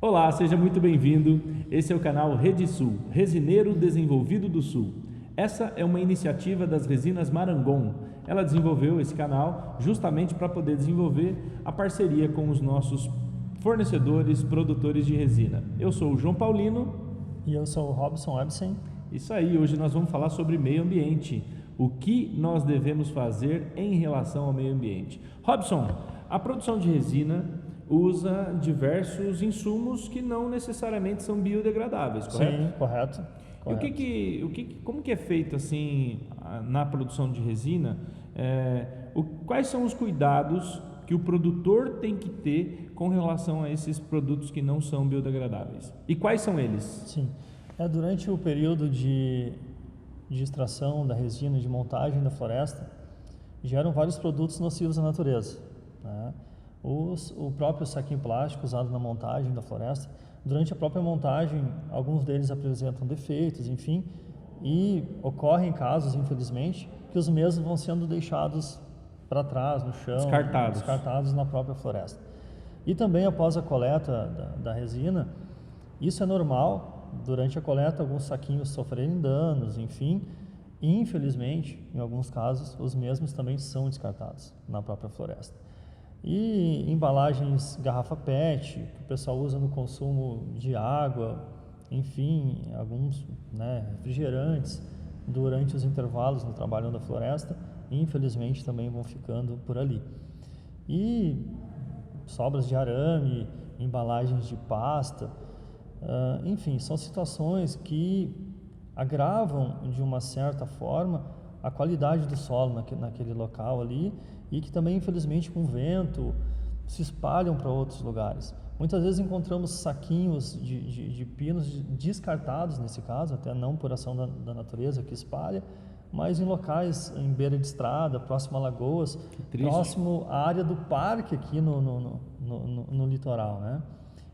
Olá, seja muito bem-vindo. Esse é o canal Rede Sul, Resineiro Desenvolvido do Sul. Essa é uma iniciativa das Resinas Marangon. Ela desenvolveu esse canal justamente para poder desenvolver a parceria com os nossos fornecedores, produtores de resina. Eu sou o João Paulino. E eu sou o Robson Ebsen. Isso aí, hoje nós vamos falar sobre meio ambiente. O que nós devemos fazer em relação ao meio ambiente. Robson, a produção de resina usa diversos insumos que não necessariamente são biodegradáveis, correto? Sim, correto. E como que é feito assim na produção de resina? Quais são os cuidados que o produtor tem que ter com relação a esses produtos que não são biodegradáveis? E quais são eles? Sim, durante o período de extração da resina, de montagem da floresta, geram vários produtos nocivos à natureza, né? O próprio saquinho plástico usado na montagem da floresta, durante a própria montagem, alguns deles apresentam defeitos, enfim, e ocorrem casos, infelizmente, que os mesmos vão sendo deixados para trás, no chão, descartados na própria floresta. E também após a coleta da resina, isso é normal, durante a coleta alguns saquinhos sofrerem danos, enfim, e infelizmente, em alguns casos, os mesmos também são descartados na própria floresta. E embalagens garrafa PET, que o pessoal usa no consumo de água, enfim, alguns refrigerantes, durante os intervalos no trabalho da floresta, infelizmente também vão ficando por ali. E sobras de arame, embalagens de pasta, enfim, são situações que agravam de uma certa forma a qualidade do solo naquele local ali, e que também, infelizmente, com o vento, se espalham para outros lugares. Muitas vezes encontramos saquinhos de pinos descartados, nesse caso, até não por ação da natureza que espalha, mas em locais, em beira de estrada, próximo a lagoas, próximo à área do parque aqui no litoral, né?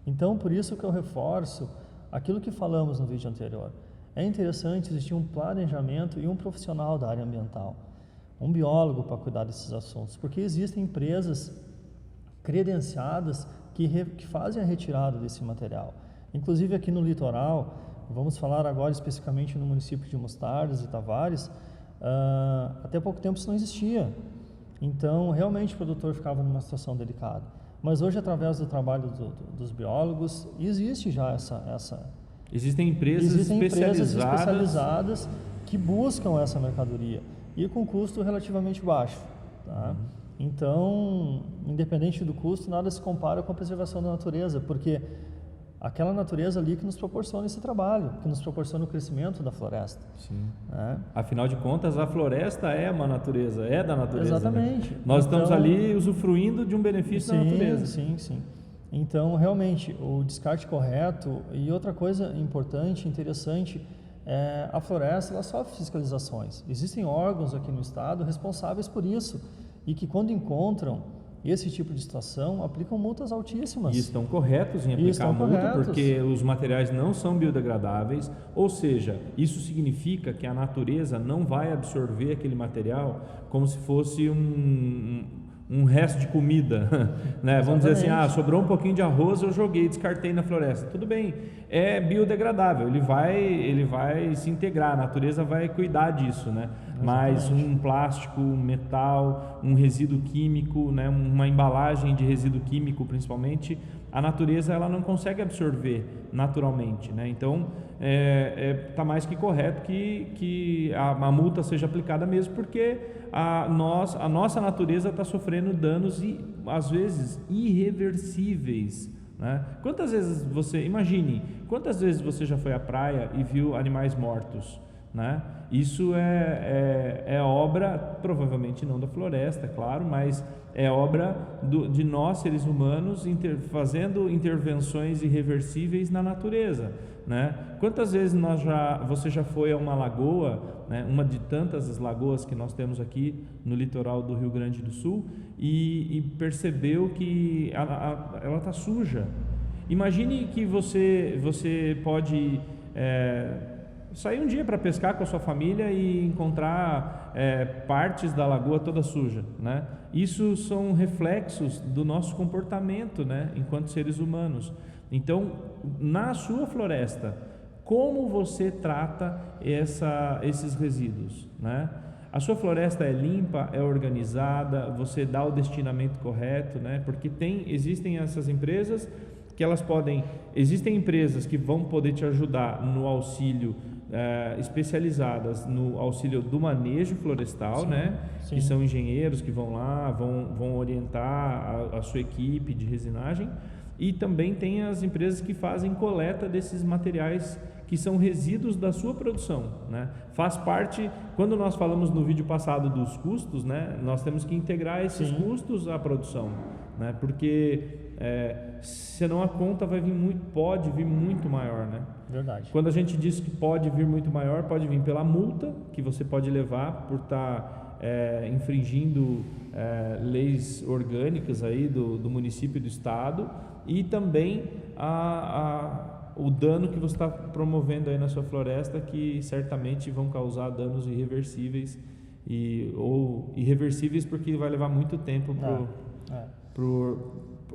Então, por isso que eu reforço aquilo que falamos no vídeo anterior. É interessante existir um planejamento e um profissional da área ambiental, um biólogo para cuidar desses assuntos, porque existem empresas credenciadas que fazem a retirada desse material. Inclusive aqui no litoral, vamos falar agora especificamente no município de Mostardas e Tavares, até pouco tempo isso não existia. Então, realmente o produtor ficava numa situação delicada. Mas hoje, através do trabalho dos biólogos, existe já essa Existem empresas especializadas que buscam essa mercadoria e com custo relativamente baixo, tá? Então, independente do custo, nada se compara com a preservação da natureza, porque aquela natureza ali que nos proporciona esse trabalho, que nos proporciona o crescimento da floresta. Sim. Afinal de contas, a floresta é uma natureza, é da natureza. Exatamente. Né? Nós estamos ali usufruindo de um benefício da natureza. Sim. Então, realmente, o descarte correto e outra coisa importante, interessante, a floresta ela sofre fiscalizações. Existem órgãos aqui no estado responsáveis por isso e que quando encontram esse tipo de situação aplicam multas altíssimas. E estão corretos em aplicar a multa porque os materiais não são biodegradáveis, ou seja, isso significa que a natureza não vai absorver aquele material como se fosse um resto de comida, né? Vamos dizer assim, sobrou um pouquinho de arroz, eu joguei, descartei na floresta. Tudo bem, é biodegradável, ele vai se integrar, a natureza vai cuidar disso, né? Mas um plástico, um metal, um resíduo químico, né? Uma embalagem de resíduo químico, principalmente, a natureza ela não consegue absorver naturalmente, né? Então, tá mais que correto que a multa seja aplicada mesmo, porque a nossa natureza está sofrendo danos e às vezes irreversíveis, né? Quantas vezes quantas vezes você já foi à praia e viu animais mortos, né? Isso é obra, provavelmente não da floresta, claro, mas é obra de nós seres humanos fazendo intervenções irreversíveis na natureza, né? Quantas vezes você já foi a uma lagoa, né? Uma de tantas lagoas que nós temos aqui no litoral do Rio Grande do Sul e percebeu que ela está suja? Imagine que você pode sair um dia para pescar com a sua família e encontrar partes da lagoa toda suja, né? Isso são reflexos do nosso comportamento, né, enquanto seres humanos. Então, na sua floresta, como você trata esses resíduos, né? A sua floresta é limpa, é organizada, você dá o destinamento correto, né? Porque existem essas empresas que existem empresas que vão poder te ajudar no auxílio, especializadas no auxílio do manejo florestal, sim, né? Sim. Que são engenheiros que vão lá, vão orientar a sua equipe de resinagem, e também tem as empresas que fazem coleta desses materiais que são resíduos da sua produção, né? Faz parte, quando nós falamos no vídeo passado dos custos, né? Nós temos que integrar esses sim. custos à produção, né? Porque senão a conta pode vir muito maior, né? Verdade. Quando a gente diz que pode vir muito maior, pode vir pela multa que você pode levar por estar infringindo leis orgânicas aí do município e do estado, e também o dano que você está promovendo aí na sua floresta, que certamente vão causar danos irreversíveis, ou irreversíveis porque vai levar muito tempo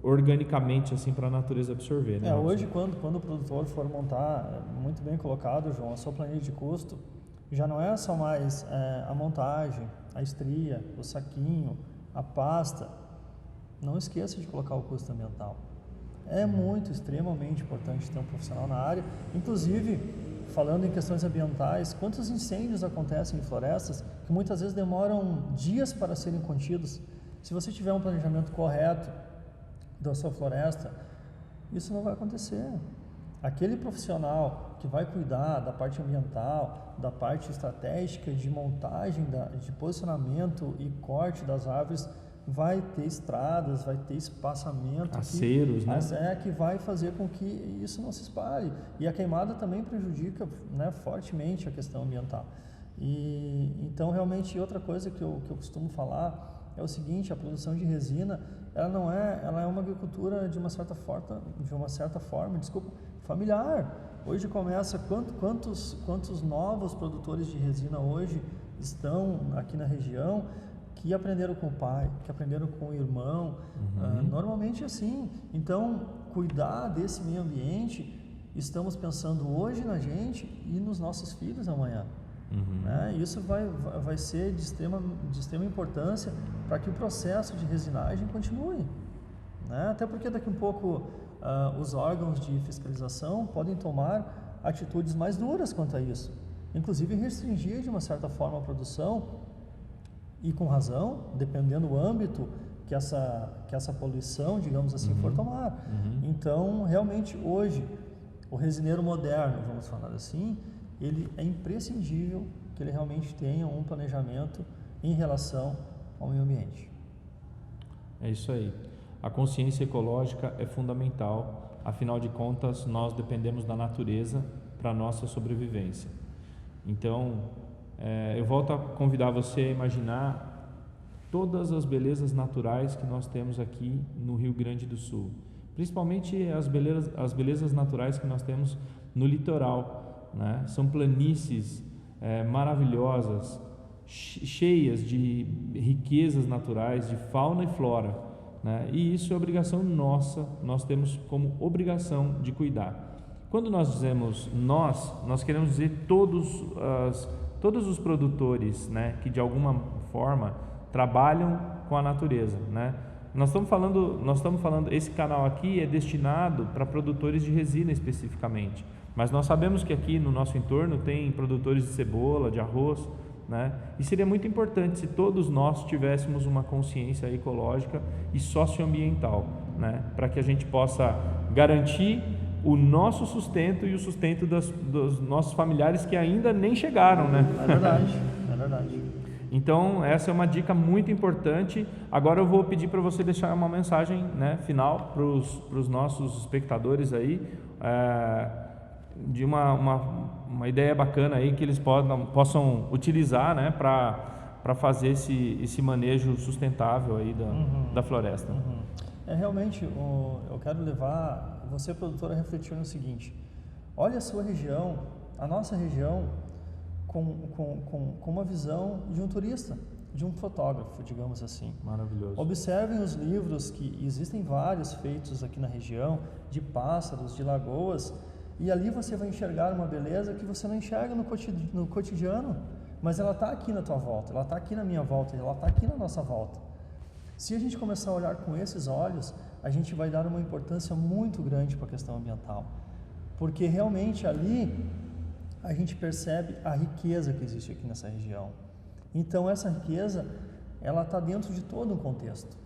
organicamente assim para a natureza absorver, né? Hoje quando o produtor for montar, muito bem colocado, João, a sua planilha de custo, já não é só mais a montagem, a estria, o saquinho, a pasta. Não esqueça de colocar o custo ambiental. É muito, extremamente importante ter um profissional na área. Inclusive, falando em questões ambientais, quantos incêndios acontecem em florestas que muitas vezes demoram dias para serem contidos? Se você tiver um planejamento correto da sua floresta, isso não vai acontecer. Aquele profissional que vai cuidar da parte ambiental, da parte estratégica de montagem, de posicionamento e corte das árvores, vai ter estradas, vai ter espaçamento, aceros, né? Que vai fazer com que isso não se espalhe. E a queimada também prejudica, né, fortemente a questão ambiental. Então, realmente, outra coisa que eu costumo falar é o seguinte: a produção de resina, ela é uma agricultura de uma certa forma, familiar. Hoje começa, quantos novos produtores de resina hoje estão aqui na região, que aprenderam com o pai, que aprenderam com o irmão, normalmente assim. Então, cuidar desse meio ambiente, estamos pensando hoje na gente e nos nossos filhos amanhã. Né? Isso vai ser de extrema importância para que o processo de resinagem continue, né? Até porque daqui a um pouco os órgãos de fiscalização podem tomar atitudes mais duras quanto a isso, inclusive restringir de uma certa forma a produção, e com razão, dependendo do âmbito que essa poluição, digamos assim, for tomar. Então, realmente, hoje, o resineiro moderno, vamos falar assim, ele é imprescindível que ele realmente tenha um planejamento em relação ao meio ambiente. É isso aí. A consciência ecológica é fundamental, afinal de contas, nós dependemos da natureza para a nossa sobrevivência. Então, eu volto a convidar você a imaginar todas as belezas naturais que nós temos aqui no Rio Grande do Sul, principalmente as belezas naturais que nós temos no litoral, né? São planícies maravilhosas, cheias de riquezas naturais, de fauna e flora, né? E isso é obrigação nossa, nós temos como obrigação de cuidar. Quando nós dizemos nós queremos dizer todos os produtores, né, que de alguma forma trabalham com a natureza, né? Nós estamos falando, esse canal aqui é destinado para produtores de resina especificamente, mas nós sabemos que aqui no nosso entorno tem produtores de cebola, de arroz, né? E seria muito importante se todos nós tivéssemos uma consciência ecológica e socioambiental, né, para que a gente possa garantir o nosso sustento e o sustento dos nossos familiares que ainda nem chegaram, né? É verdade. Então, essa é uma dica muito importante. Agora eu vou pedir para você deixar uma mensagem, né, final para os nossos espectadores aí, de uma ideia bacana aí que eles possam utilizar, né, para fazer esse manejo sustentável aí da floresta. Realmente, eu quero levar você, produtor, a refletir no seguinte: olha a sua região, a nossa região com uma visão de um turista, de um fotógrafo, digamos assim. Maravilhoso. Observem os livros, que existem vários feitos aqui na região, de pássaros, de lagoas, e ali você vai enxergar uma beleza que você não enxerga no cotidiano, mas ela está aqui na tua volta, ela está aqui na minha volta, ela está aqui na nossa volta. Se a gente começar a olhar com esses olhos, a gente vai dar uma importância muito grande para a questão ambiental, porque realmente ali a gente percebe a riqueza que existe aqui nessa região. Então essa riqueza, ela está dentro de todo um contexto.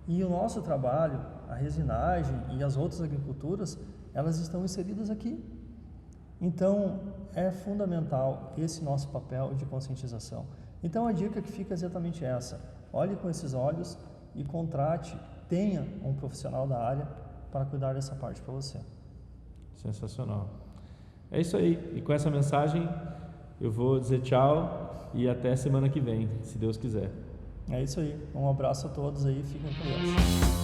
E o nosso trabalho, a resinagem e as outras agriculturas, elas estão inseridas aqui. Então é fundamental esse nosso papel de conscientização. Então a dica que fica é exatamente essa: olhe com esses olhos e contrate, tenha um profissional da área para cuidar dessa parte para você. Sensacional. É isso aí. E com essa mensagem eu vou dizer tchau e até semana que vem, se Deus quiser. É isso aí. Um abraço a todos aí, fiquem com Deus.